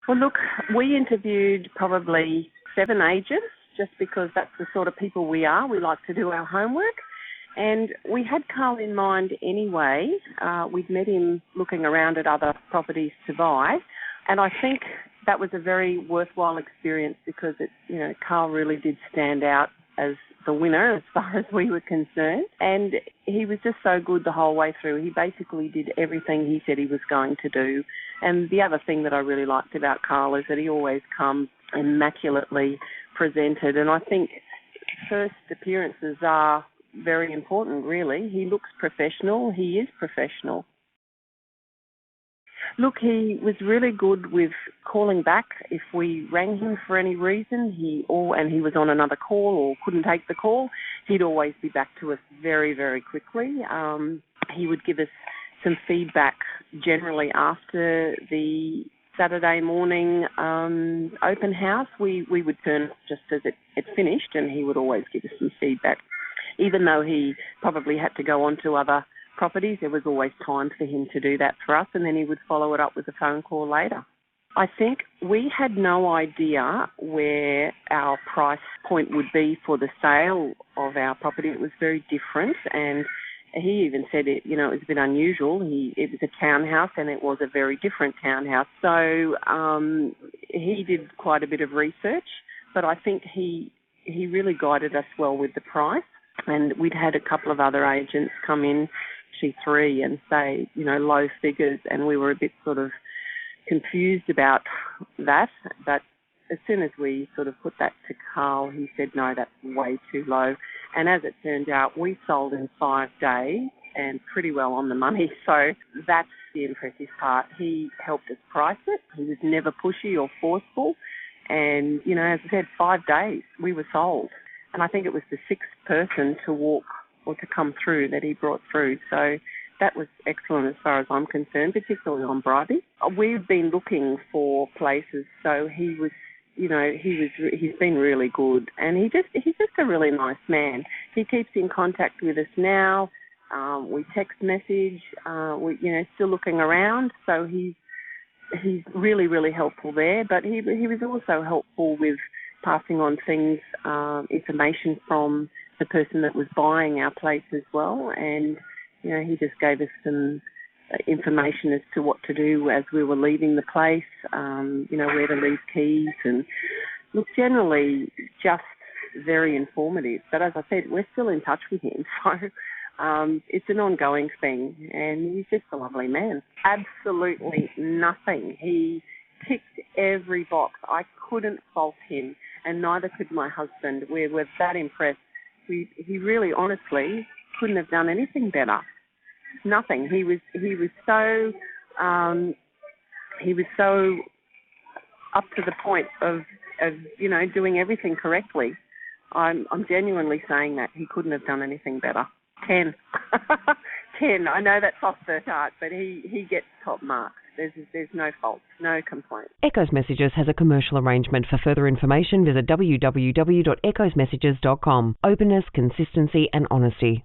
Well, look, we interviewed probably 7 agents just because that's the sort of people we are. We like to do our homework. And we had Karl in mind anyway. We'd met him looking around at other properties to buy. And I think that was a very worthwhile experience because Karl really did stand out as the winner as far as we were concerned. And he was just so good the whole way through. He basically did everything he said he was going to do. And the other thing that I really liked about Karl is that he always comes immaculately presented. And I think first appearances are very important, really. He looks professional. He is professional. Look, he was really good with calling back if we rang him for any reason, and he was on another call or couldn't take the call. He'd always be back to us very, very quickly. He would give us some feedback generally after the Saturday morning open house. We would turn up just as it finished, and he would always give us some feedback. Even though he probably had to go on to other properties, there was always time for him to do that for us, and then he would follow it up with a phone call later. I think we had no idea where our price point would be for the sale of our property. It was very different, and he even said it was a bit unusual. It was a townhouse, and it was a very different townhouse. So he did quite a bit of research, but I think he really guided us well with the price. And we'd had a couple of other agents come in, actually 3, and say, low figures, and we were a bit sort of confused about that. But as soon as we sort of put that to Karl, he said, no, that's way too low. And as it turned out, we sold in 5 days and pretty well on the money. So that's the impressive part. He helped us price it. He was never pushy or forceful. And, as I said, 5 days, we were sold. And I think it was the 6th person to walk or to come through that he brought through. So that was excellent as far as I'm concerned, particularly on Bribey. We've been looking for places, so he's been really good, and he's just a really nice man. He keeps in contact with us now. We text message. We still looking around, so he's really, really helpful there. But he was also helpful with passing on things, information from the person that was buying our place as well. And, he just gave us some information as to what to do as we were leaving the place, where to leave keys. And look, generally just very informative. But as I said, we're still in touch with him. So it's an ongoing thing. And he's just a lovely man. Absolutely nothing. He ticked every box. I couldn't fault him, and neither could my husband. We're that impressed. He really, honestly, couldn't have done anything better. Nothing. He was so up to the point of doing everything correctly. I'm genuinely saying that he couldn't have done anything better. 10. 10. I know that's off the chart, but he gets top marks. There's no fault, no complaint. Echoes Messages has a commercial arrangement. For further information, visit www.echoesmessages.com. Openness, consistency and honesty.